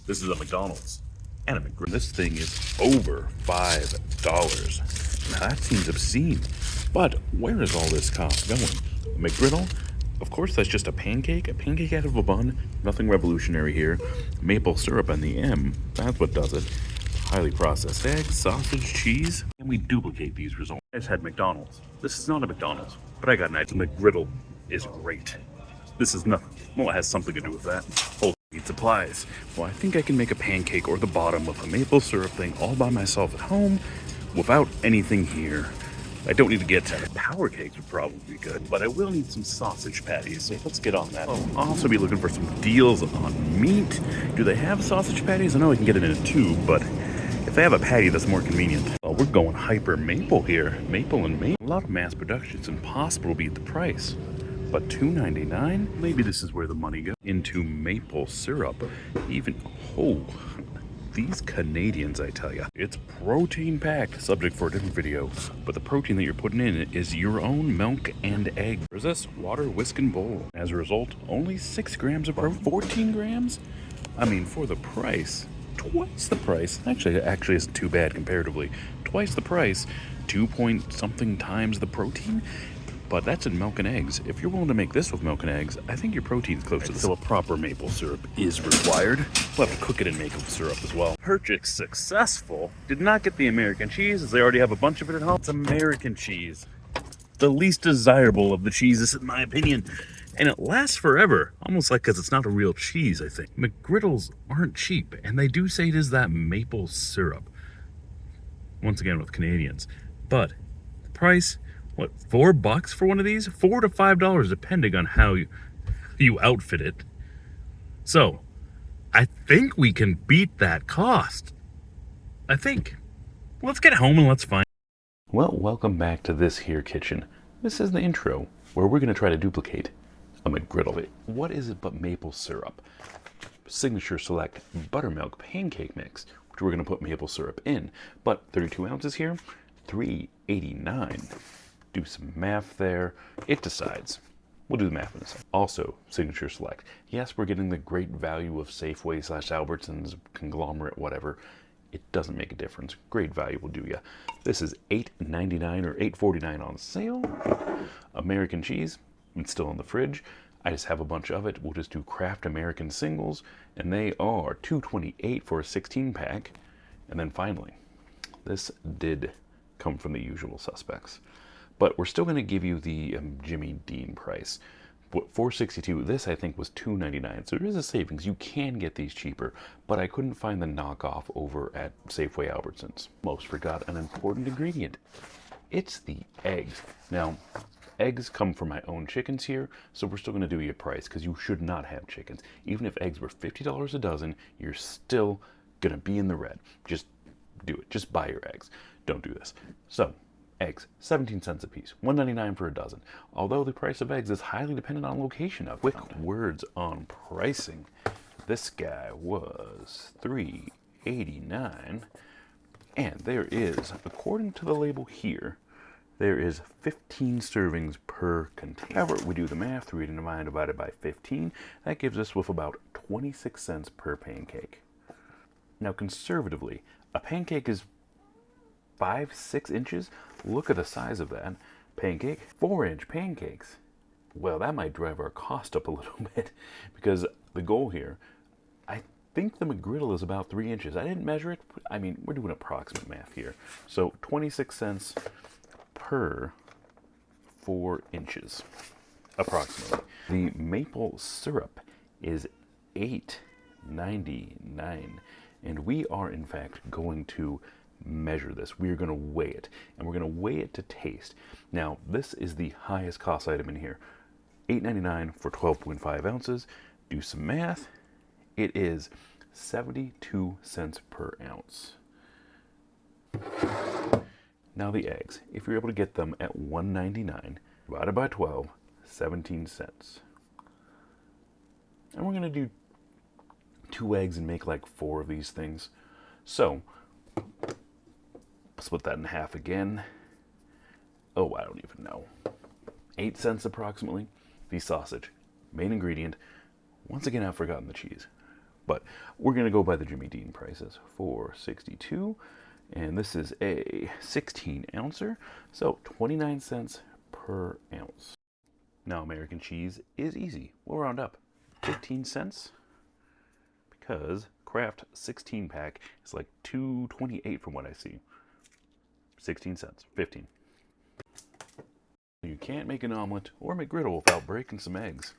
This is a McDonald's and a McGriddle. This thing is over $5. Now that seems obscene. But where is all this cost going? A McGriddle? Of course, that's just a pancake out of a bun. Nothing revolutionary here. Maple syrup on the M, that's what does it. Highly processed eggs, sausage, cheese. And we duplicate these results. I just had McDonald's. This is not a McDonald's, but I got an idea. McGriddle is great. This is nothing. Well, it has something to do with that. Whole need supplies. Well, I think I can make a pancake or the bottom of a maple syrup thing all by myself at home without anything here. I don't need to get power cakes would probably be good, but I will need some sausage patties, so let's get on that. I'll also be looking for some deals on meat. Do they have sausage patties? I know I can get it in a tube, but if they have a patty, that's more convenient. Well, we're going hyper maple here. Maple and maple. A lot of mass production. It's impossible to beat the price. But $2.99? Maybe this is where the money goes. Into maple syrup. These Canadians, I tell ya. It's protein packed, subject for a different video. But the protein that you're putting in is your own milk and egg. There's this water, whisk, and bowl. As a result, only 6 grams of protein. 14 grams? I mean, for the price, twice the price. Actually isn't too bad comparatively. Twice the price, 2-point-something times the protein. But that's in milk and eggs. If you're willing to make this with milk and eggs, I think your protein's close to this. So a proper maple syrup is required. We'll have to cook it in maple syrup as well. Purchase successful. Did not get the American cheese, as they already have a bunch of it at home. It's American cheese. The least desirable of the cheeses, in my opinion. And it lasts forever. Almost like because it's not a real cheese, I think. McGriddles aren't cheap, and they do say it is that maple syrup. Once again, with Canadians. But the price... what, $4 for one of these? $4 to $5, depending on how you outfit it. So, I think we can beat that cost. I think. Let's get home and let's find. Well, welcome back to this here kitchen. This is the intro, where we're going to try to duplicate a McGriddle. What is it but maple syrup? Signature Select Buttermilk Pancake Mix, which we're going to put maple syrup in. But 32 ounces here, $3.89. Do some math there. It decides. We'll do the math in a second. Also, Signature Select. Yes, we're getting the great value of Safeway / Albertsons, conglomerate, whatever. It doesn't make a difference. Great value will do ya. This is $8.99 or $8.49 on sale. American cheese. It's still in the fridge. I just have a bunch of it. We'll just do Kraft American singles, and they are $2.28 for a 16-pack. And then finally, this did come from the usual suspects. But we're still going to give you the Jimmy Dean price. $4.62. This, I think, was $2.99. So there is a savings. You can get these cheaper, but I couldn't find the knockoff over at Safeway Albertsons. Almost forgot an important ingredient. It's the eggs. Now, eggs come from my own chickens here, so we're still going to do you a price because you should not have chickens. Even if eggs were $50 a dozen, you're still going to be in the red. Just do it. Just buy your eggs. Don't do this. So, eggs, 17 cents a piece, $1.99 for a dozen. Although the price of eggs is highly dependent on location. Quick words on pricing. This guy was $3.89, and there is, according to the label here, there is 15 servings per container. However, we do the math, $3.89 divided by 15, that gives us with about 26 cents per pancake. Now, conservatively, a pancake is 5-6 inches. Look at the size of that pancake. 4-inch pancakes. Well, that might drive our cost up a little bit because the goal here, I think the McGriddle is about 3 inches. I didn't measure it. I mean, we're doing approximate math here. So 26 cents per 4 inches, approximately. The maple syrup is $8.99, and we are in fact going to measure this. We are going to weigh it, and we're going to weigh it to taste. Now, this is the highest cost item in here. $8.99 for 12.5 ounces. Do some math. It is 72 cents per ounce. Now the eggs, if you're able to get them at $1.99 divided by 12, 17 cents. And we're going to do 2 eggs and make like 4 of these things. So split that in half again. Oh, I don't even know. 8 cents approximately. The sausage, main ingredient. Once again, I've forgotten the cheese. but we're going to go by the Jimmy Dean prices. $4.62, and this is a 16 ouncer, so 29 cents per ounce. Now American cheese is easy. We'll round up 15 cents because Kraft 16 pack is like $2.28 from what I see. 16 cents, 15. You can't make an omelet or McGriddle without breaking some eggs.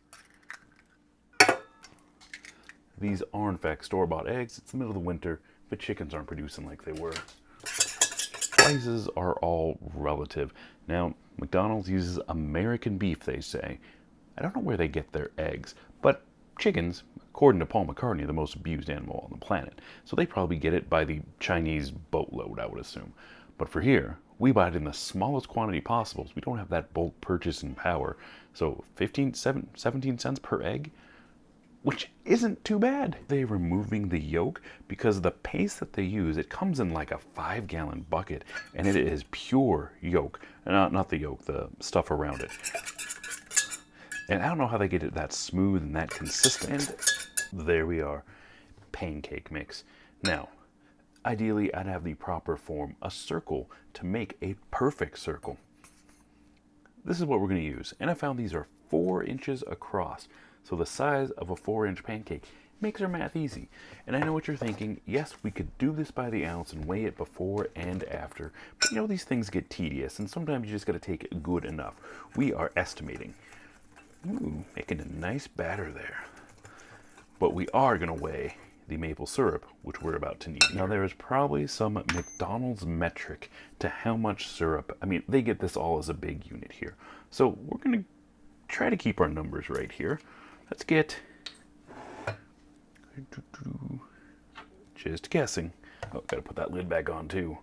These are in fact store-bought eggs. It's the middle of the winter, but chickens aren't producing like they were. Prices are all relative. Now, McDonald's uses American beef, they say. I don't know where they get their eggs, but chickens, according to Paul McCartney, are the most abused animal on the planet. So they probably get it by the Chinese boatload, I would assume. But for here, we buy it in the smallest quantity possible, so we don't have that bulk purchasing power. So 17 cents per egg, which isn't too bad. They're removing the yolk because the paste that they use, it comes in like a 5-gallon bucket, and it is pure yolk. Not the yolk, the stuff around it. And I don't know how they get it that smooth and that consistent. And there we are, pancake mix. Now, ideally, I'd have the proper form, a circle, to make a perfect circle. This is what we're going to use, and I found these are 4 inches across. So the size of a 4-inch pancake makes our math easy. And I know what you're thinking. Yes, we could do this by the ounce and weigh it before and after. But you know, these things get tedious, and sometimes you just got to take it good enough. We are estimating. Ooh, making a nice batter there. But we are going to weigh the maple syrup, which we're about to need. Now, there is probably some McDonald's metric to how much syrup. I mean, they get this all as a big unit here. So we're going to try to keep our numbers right here. Let's get, just guessing. Oh, gotta put that lid back on too.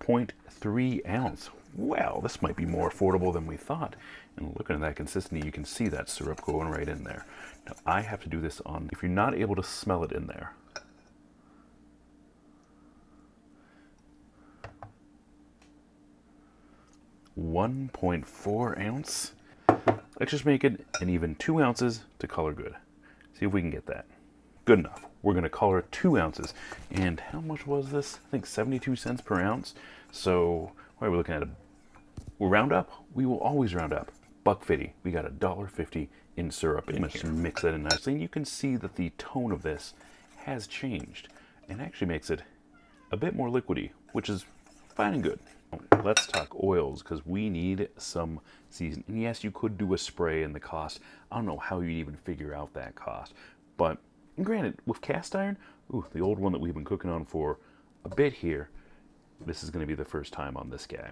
0.3 ounce. Wow, this might be more affordable than we thought. And looking at that consistency, you can see that syrup going right in there. Now, I have to do this on, if you're not able to smell it in there. .4 ounce. Let's just make it an even 2 ounces to color good. See if we can get that. Good enough. We're going to color 2 ounces. And how much was this? I think 72 cents per ounce. So, what are we looking at? We'll round up. We will always round up. $1.50. We got $1.50 in syrup in here. Mix that in nicely. And you can see that the tone of this has changed. And actually makes it a bit more liquidy, which is fine and good. Let's talk oils, because we need some season. And yes, you could do a spray, and the cost, I don't know how you'd even figure out that cost. But granted, with cast iron, ooh, the old one that we've been cooking on for a bit here, this is going to be the first time on this guy.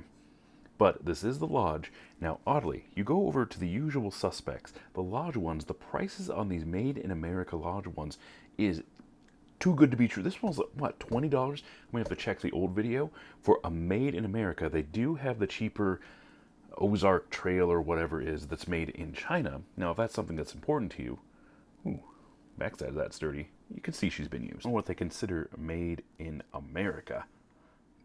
But this is the Lodge. Now, oddly, you go over to the usual suspects. The Lodge ones, the prices on these Made in America Lodge ones is too good to be true. This one's, what, $20? I'm going to have to check the old video. For a Made in America, they do have the cheaper Ozark Trail or whatever it is that's made in China. Now, if that's something that's important to you, ooh, backside of that's dirty. You can see she's been used. I don't know what they consider Made in America.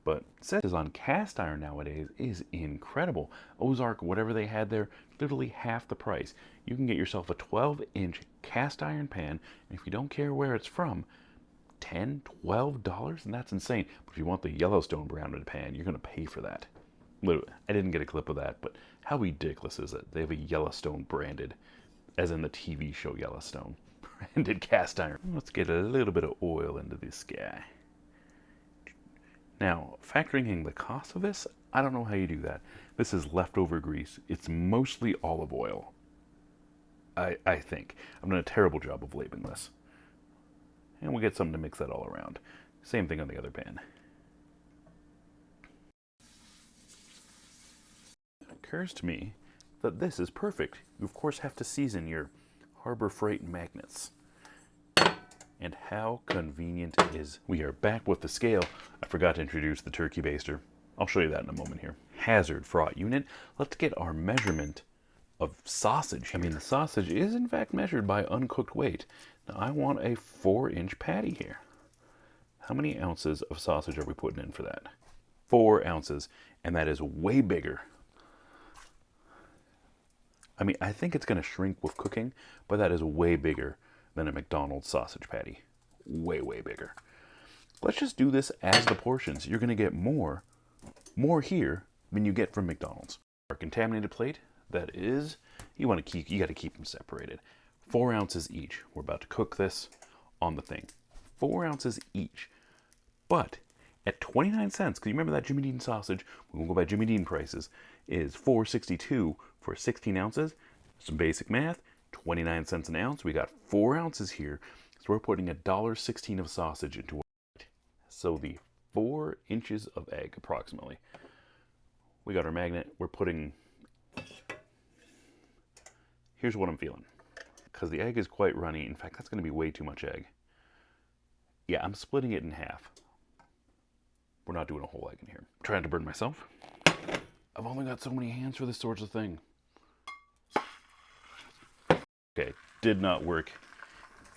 But says on cast iron nowadays is incredible. Ozark, whatever they had there, literally half the price. You can get yourself a 12-inch cast iron pan, and if you don't care where it's from, $10, $12, and that's insane. But if you want the Yellowstone branded pan, you're going to pay for that. Literally, I didn't get a clip of that, but how ridiculous is it? They have a Yellowstone branded, as in the TV show Yellowstone, branded cast iron. Let's get a little bit of oil into this guy. Now, factoring in the cost of this, I don't know how you do that. This is leftover grease. It's mostly olive oil, I think. I'm doing a terrible job of labeling this. And we'll get something to mix that all around. Same thing on the other pan. It occurs to me that this is perfect. You, of course, have to season your Harbor Freight magnets. And how convenient it is. We are back with the scale. I forgot to introduce the turkey baster. I'll show you that in a moment here. Hazard fraught unit. Let's get our measurement of sausage. I mean, the sausage is in fact measured by uncooked weight. Now I want a 4-inch patty here. How many ounces of sausage are we putting in for that? 4 ounces, and that is way bigger. I mean, I think it's going to shrink with cooking, but that is way bigger than a McDonald's sausage patty. Way, way bigger. Let's just do this as the portions. You're going to get more here than you get from McDonald's. Our contaminated plate, that is, you got to keep them separated. 4 ounces each. We're about to cook this on the thing. 4 ounces each. But at 29 cents, because you remember that Jimmy Dean sausage, we won't go by Jimmy Dean prices, is $4.62 for 16 ounces. Some basic math, 29 cents an ounce. We got 4 ounces here, so we're putting $1.16 of sausage into our plate. So the 4 inches of egg, approximately. We got our magnet. We're putting... Here's what I'm feeling. Because the egg is quite runny. In fact, that's going to be way too much egg. Yeah, I'm splitting it in half. We're not doing a whole egg in here. I'm trying to burn myself. I've only got so many hands for this sort of thing. Okay, did not work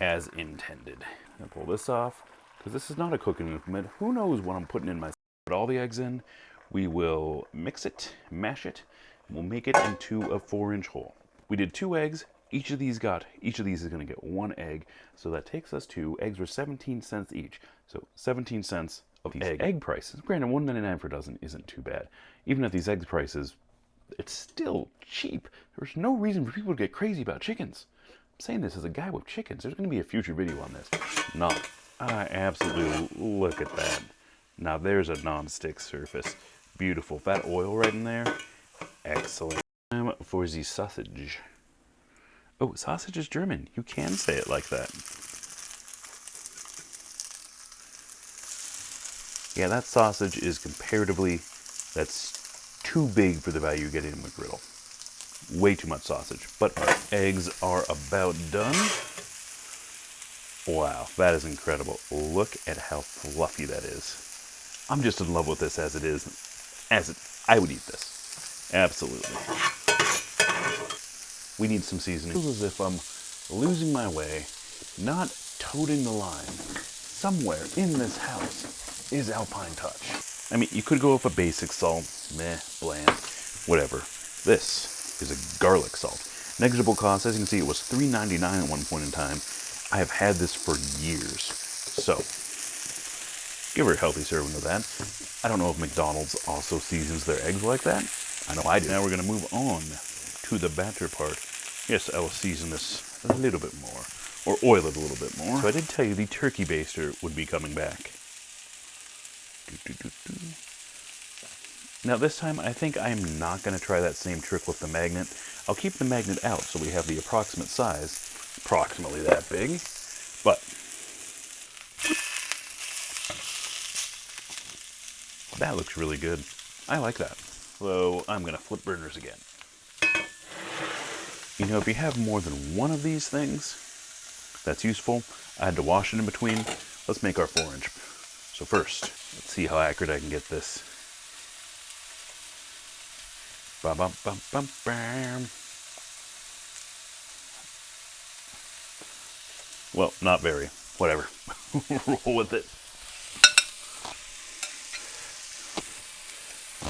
as intended. I'm gonna pull this off, because this is not a cooking implement. Who knows what I'm putting in my... Put all the eggs in. We will mix it, mash it, and we'll make it into a 4-inch hole. We did 2 eggs. Each of these is going to get 1 egg. So that takes us to, eggs were 17 cents each. So 17 cents of these egg prices. Granted, $1.99 for a dozen isn't too bad. Even at these egg prices, it's still cheap. There's no reason for people to get crazy about chickens. I'm saying this as a guy with chickens. There's going to be a future video on this. I absolutely, look at that. Now there's a non-stick surface. Beautiful. That oil right in there, excellent. Time for the sausage. Oh, sausage is German. You can say it like that. Yeah, that sausage is comparatively, that's too big for the value you get in a McGriddle. Way too much sausage. But our eggs are about done. Wow, that is incredible. Look at how fluffy that is. I'm just in love with this as it is. I would eat this. Absolutely. We need some seasoning. It feels as if I'm losing my way, not toting the line. Somewhere in this house is Alpine Touch. I mean, you could go with a basic salt, meh, bland, whatever. This is a garlic salt. Negligible cost, as you can see, it was $3.99 at one point in time. I have had this for years, so give her a healthy serving of that. I don't know if McDonald's also seasons their eggs like that. I know I do. Now we're going to move on to the batter part. Yes, I will season this a little bit more, or oil it a little bit more. So I did tell you the turkey baster would be coming back. Now this time, I think I'm not going to try that same trick with the magnet. I'll keep the magnet out so we have the approximate size, approximately that big, but that looks really good. I like that. So I'm going to flip burners again. You know, if you have more than one of these things, that's useful. I had to wash it in between. Let's make our 4-inch. So first, let's see how accurate I can get this. Bum, bum, bum, bum, bam. Well, not very. Whatever. Roll with it.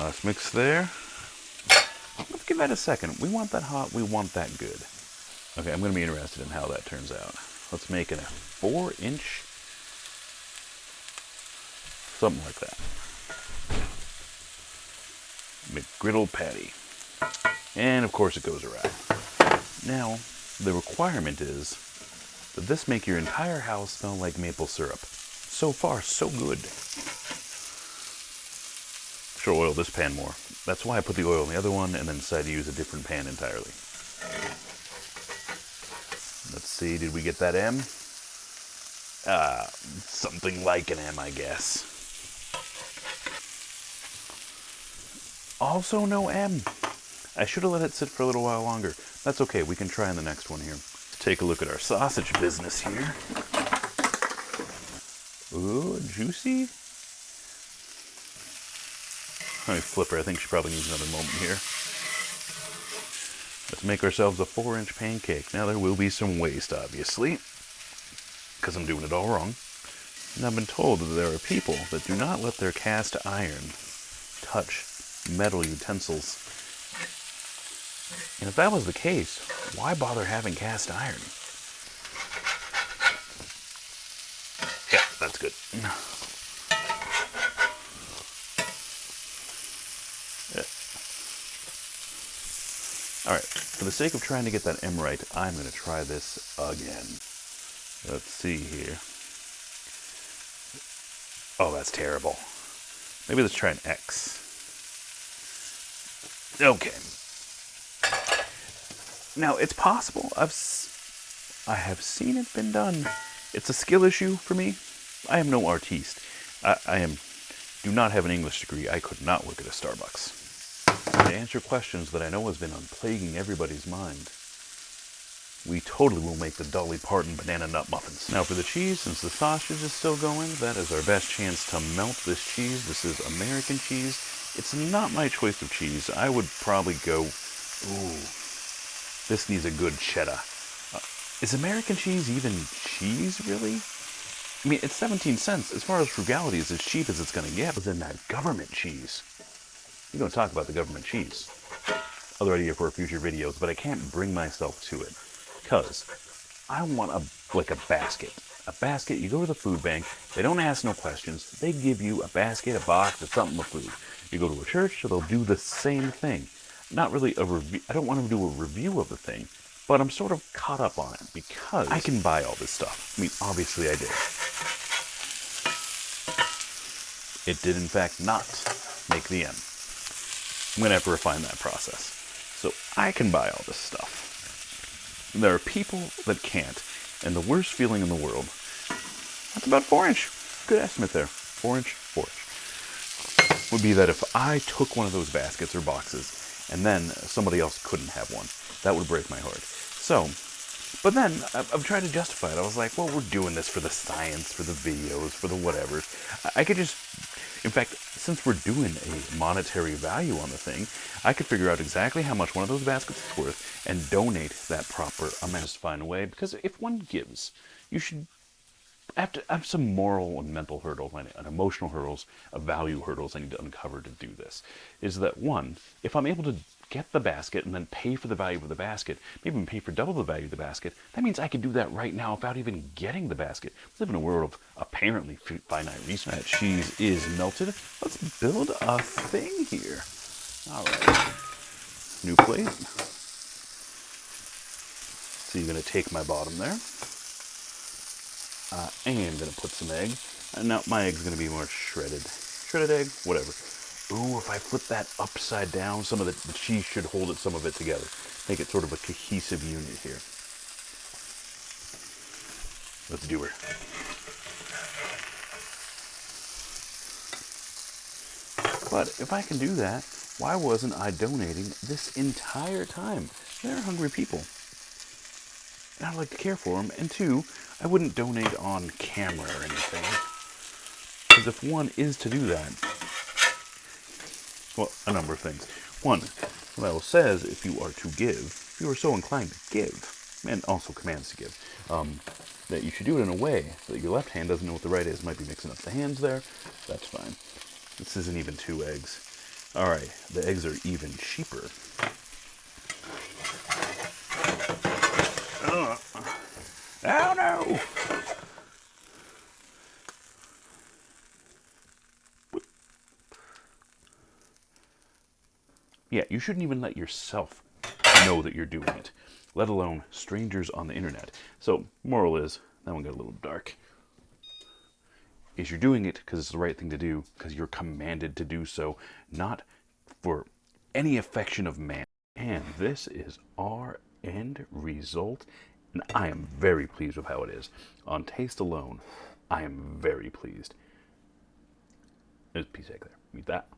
Let's mix there. Let's give that a second. We want that hot. We want that good. Okay, I'm going to be interested in how that turns out. Let's make it a 4-inch. Something like that. McGriddle patty. And of course it goes around. Now, the requirement is that this make your entire house smell like maple syrup. So far, so good. Should oil this pan more. That's why I put the oil in the other one and then decided to use a different pan entirely. Let's see, did we get that M? Something like an M, I guess. Also no M. I should have let it sit for a little while longer. That's okay, we can try in the next one here. Let's take a look at our sausage business here. Ooh, juicy. Let me flip her, I think she probably needs another moment here. Let's make ourselves a 4-inch pancake. Now there will be some waste, obviously, because I'm doing it all wrong. And I've been told that there are people that do not let their cast iron touch metal utensils. And if that was the case, why bother having cast iron? that's good. Alright, for the sake of trying to get that M right, I'm going to try this again. Let's see here. Oh, that's terrible. Maybe let's try an X. Okay. Now, it's possible. I have seen it been done. It's a skill issue for me. I am no artiste. Do not have an English degree. I could not work at a Starbucks. To answer questions that I know has been plaguing everybody's mind, we totally will make the Dolly Parton banana nut muffins. Now for the cheese, since the sausage is still going, that is our best chance to melt this cheese. This is American cheese. It's not my choice of cheese. I would probably go, ooh, this needs a good cheddar. Is American cheese even cheese, really? I mean, it's 17 cents. As far as frugality, it's as cheap as it's going to get. But then that government cheese. You don't talk about the government cheese. Other idea for future videos, but I can't bring myself to it. Because I want a basket. A basket, you go to the food bank, they don't ask no questions. They give you a basket, a box, or something of food. You go to a church, so they'll do the same thing. Not really a review. I don't want them to do a review of the thing, but I'm sort of caught up on it because I can buy all this stuff. I mean, obviously I did. It did, in fact, not make the M. I'm going to have to refine that process. So I can buy all this stuff. There are people that can't, and the worst feeling in the world, that's about 4-inch. Good estimate there. 4-inch, 4-inch. Would be that if I took one of those baskets or boxes, and then somebody else couldn't have one, that would break my heart. So, but then I've tried to justify it. I was like, well, we're doing this for the science, for the videos, for the whatever. I could just, in fact, since we're doing a monetary value on the thing, I could figure out exactly how much one of those baskets is worth and donate that proper amount. Just find a way, because if one gives, you should have to have some moral and mental hurdles and emotional hurdles, value hurdles I need to uncover to do this. Is that one, if I'm able to get the basket and then pay for the value of the basket, maybe even pay for double the value of the basket, that means I can do that right now without even getting the basket. We live in a world of apparently finite resources. That cheese is melted. Let's build a thing here. All right. New plate. So you're going to take my bottom there. I am going to put some egg. And now my egg's going to be more shredded. Shredded egg, whatever. Ooh, if I flip that upside down, some of the cheese should hold some of it together. Make it sort of a cohesive unit here. Let's do her. But if I can do that, why wasn't I donating this entire time? They're hungry people. And I'd like to care for them. And two, I wouldn't donate on camera or anything. Because if one is to do that, well, a number of things. One, the Bible says if you are to give, if you are so inclined to give, and also commands to give, that you should do it in a way so that your left hand doesn't know what the right is. Might be mixing up the hands there. That's fine. This isn't even 2 eggs. Alright, the eggs are even cheaper. Oh no! Yeah, you shouldn't even let yourself know that you're doing it, let alone strangers on the internet. So, moral is, that one got a little dark, is you're doing it because it's the right thing to do, because you're commanded to do so, not for any affection of man. And this is our end result, and I am very pleased with how it is. On taste alone, I am very pleased. There's a piece of egg there. Eat that.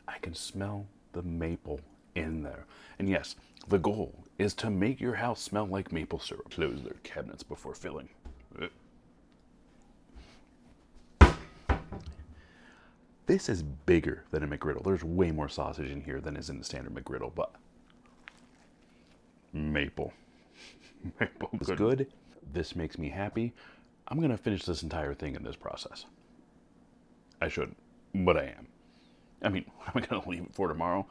I can smell the maple in there. And yes, the goal is to make your house smell like maple syrup. Close their cabinets before filling. This is bigger than a McGriddle. There's way more sausage in here than is in the standard McGriddle, but maple. Maple is good. This makes me happy. I'm going to finish this entire thing in this process. I shouldn't, but I am. I mean, what am I going to leave it for tomorrow?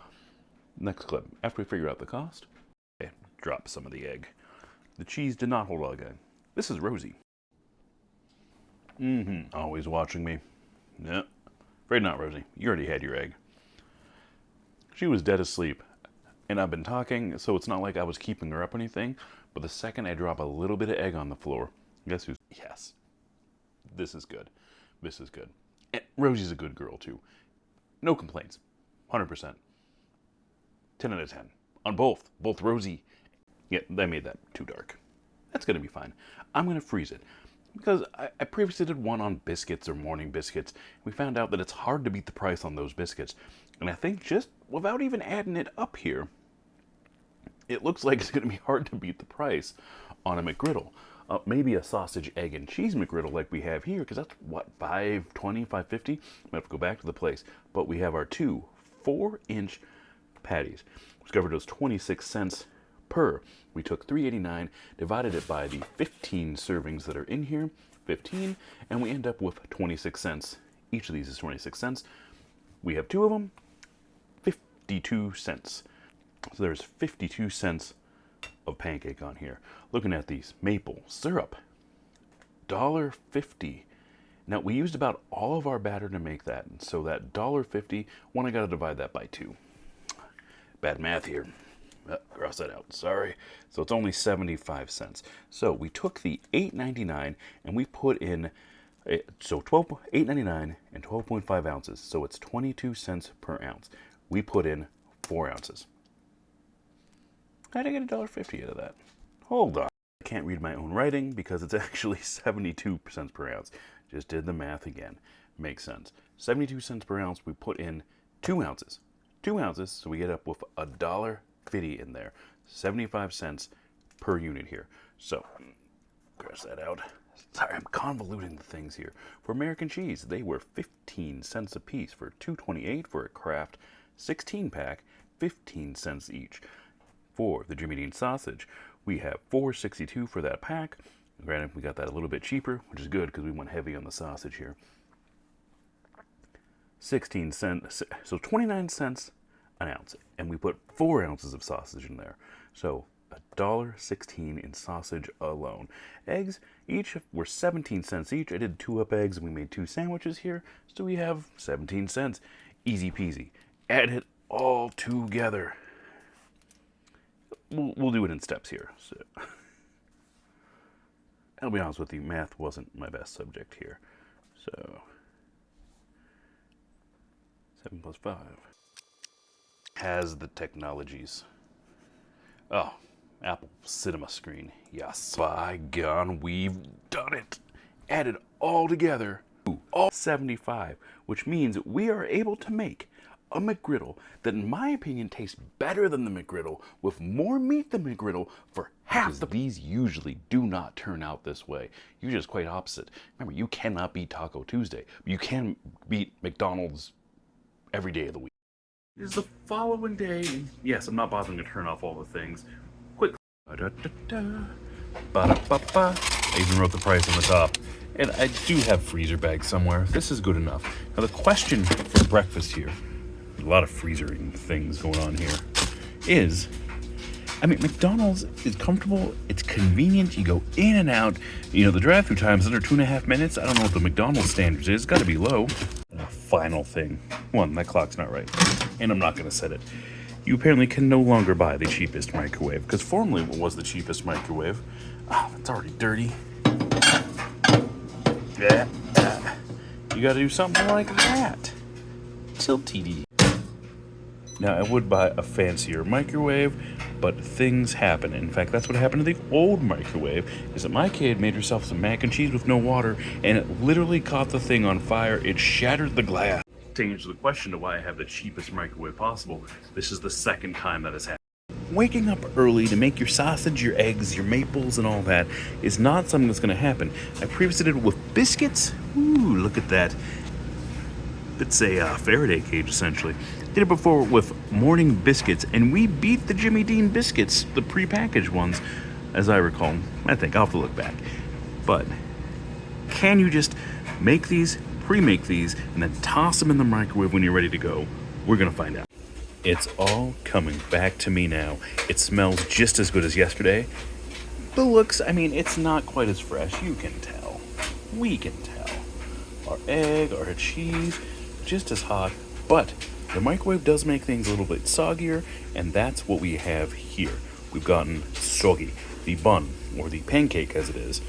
Next clip. After we figure out the cost, okay, drop some of the egg. The cheese did not hold all good. This is Rosie. Always watching me. Yeah. Afraid not, Rosie. You already had your egg. She was dead asleep. And I've been talking, so it's not like I was keeping her up or anything. But the second I drop a little bit of egg on the floor, guess who's... Yes. This is good. This is good. And Rosie's a good girl, too. No complaints. 100%. 10 out of 10. On both. Both Rosie... Yeah, they made that too dark. That's going to be fine. I'm going to freeze it. Because I previously did one on biscuits or morning biscuits. We found out that it's hard to beat the price on those biscuits. And I think just without even adding it up here, it looks like it's going to be hard to beat the price on a McGriddle. Maybe a sausage, egg, and cheese McGriddle like we have here, because that's, what, $5.20, $5.50? I have to go back to the place. But we have our two 4-inch patties, which covered us 26 cents per. We took $3.89, divided it by the 15 servings that are in here, 15, and we end up with 26 cents. Each of these is 26 cents. We have two of them, 52 cents. So there's 52 cents of pancake on here. Looking at these, maple syrup, $1.50. Now, we used about all of our batter to make that, and so that $1.50, I got to divide that by 2. Bad math here. Cross that out, sorry. So it's only 75 cents. So we took the $8.99 and we put in, $8.99 and 12.5 ounces. So it's 22 cents per ounce. We put in 4 ounces. How'd I get $1.50 out of that? Hold on. I can't read my own writing because it's actually 72 cents per ounce. Just did the math again. Makes sense. 72 cents per ounce, we put in 2 ounces. 2 ounces, so we get up with $1.50 in there. 75 cents per unit here. So, cross that out. Sorry, I'm convoluting the things here. For American cheese, they were 15 cents a piece for $2.28 for a Kraft 16-pack, 15 cents each. For the Jimmy Dean sausage, we have $4.62 for that pack. Granted, we got that a little bit cheaper, which is good because we went heavy on the sausage here. 16 cents, so 29 cents an ounce, and we put 4 ounces of sausage in there. So $1.16 in sausage alone. Eggs each were 17 cents each. I did 2-up eggs and we made 2 sandwiches here, so we have 17 cents. Easy peasy. Add it all together. We'll do it in steps here. So I'll be honest with you, math wasn't my best subject here. So 7 plus 5 has the technologies. Oh, Apple Cinema screen. Yes. By gone, we've done it. Added all together, all 75, which means we are able to make a McGriddle that, in my opinion, tastes better than the McGriddle, with more meat than McGriddle for half the... These usually do not turn out this way. Usually it's quite opposite. Remember, you cannot beat Taco Tuesday. You can beat McDonald's every day of the week. It is the following day. Yes, I'm not bothering to turn off all the things. Quick. Ba-da-da-da. Ba-da-ba-ba. I even wrote the price on the top. And I do have freezer bags somewhere. This is good enough. Now the question for breakfast here, a lot of freezering things going on here, is, I mean, McDonald's is comfortable, it's convenient, you go in and out, you know, the drive-thru time is under 2.5 minutes. I don't know what the McDonald's standards is, it's gotta be low. Final thing. One, that clock's not right, and I'm not gonna set it. You apparently can no longer buy the cheapest microwave, because formerly what was the cheapest microwave? Oh, it's already dirty. Yeah. You gotta do something like that. Tilty. Now, I would buy a fancier microwave, but things happen. In fact, that's what happened to the old microwave, is that my kid made herself some mac and cheese with no water, and it literally caught the thing on fire. It shattered the glass. To answer the question to why I have the cheapest microwave possible, this is the second time that has happened. Waking up early to make your sausage, your eggs, your maples, and all that is not something that's going to happen. I previously did it with biscuits. Ooh, look at that. It's a Faraday cage, essentially. Did it before with morning biscuits, and we beat the Jimmy Dean biscuits, the pre-packaged ones, as I recall. I think I'll have to look back. But can you just make these, pre-make these, and then toss them in the microwave when you're ready to go? We're gonna find out. It's all coming back to me now. It smells just as good as yesterday. The looks, I mean, it's not quite as fresh, you can tell. we can tell. Our egg, our cheese, just as hot, but the microwave does make things a little bit soggier, and that's what we have here. We've gotten soggy. The bun, or the pancake as it is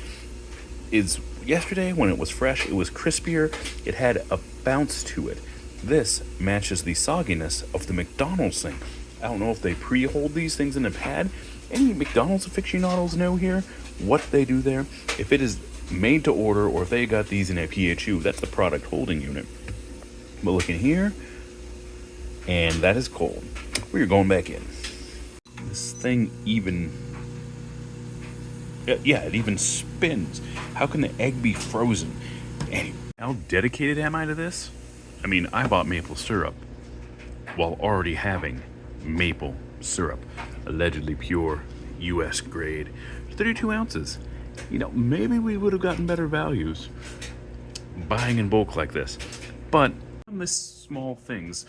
yesterday when it was fresh, it was crispier, it had a bounce to it. This matches the sogginess of the McDonald's thing. I don't know if they pre-hold these things in a pad. Any McDonald's aficionados know here what they do there? If it is made to order or if they got these in a PHU, that's the product holding unit. But look in here, and that is cold. We're going back in. This thing even, yeah, it even spins. How can the egg be frozen? Anyway, how dedicated am I to this? I mean, I bought maple syrup while already having maple syrup, allegedly pure US grade, 32 ounces. You know, maybe we would have gotten better values buying in bulk like this. But on the small things,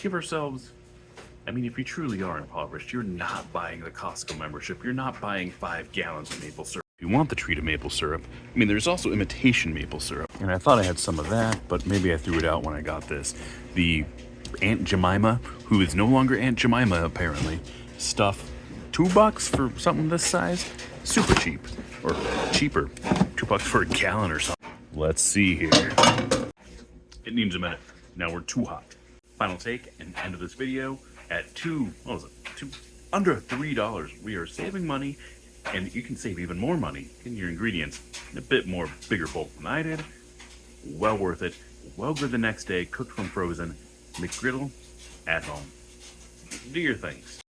give ourselves, I mean, if you truly are impoverished, you're not buying the Costco membership. You're not buying 5 gallons of maple syrup. If you want the treat of maple syrup, I mean, there's also imitation maple syrup. And I thought I had some of that, but maybe I threw it out when I got this. The Aunt Jemima, who is no longer Aunt Jemima apparently, stuff, $2 for something this size? Super cheap. Or cheaper. $2 for a gallon or something. Let's see here. It needs a minute. Now we're too hot. Final take and end of this video at under $3. We are saving money, and you can save even more money in your ingredients in a bit more bigger bulk than I did. Well worth it. Well good the next day, cooked from frozen. McGriddle at home. Do your things.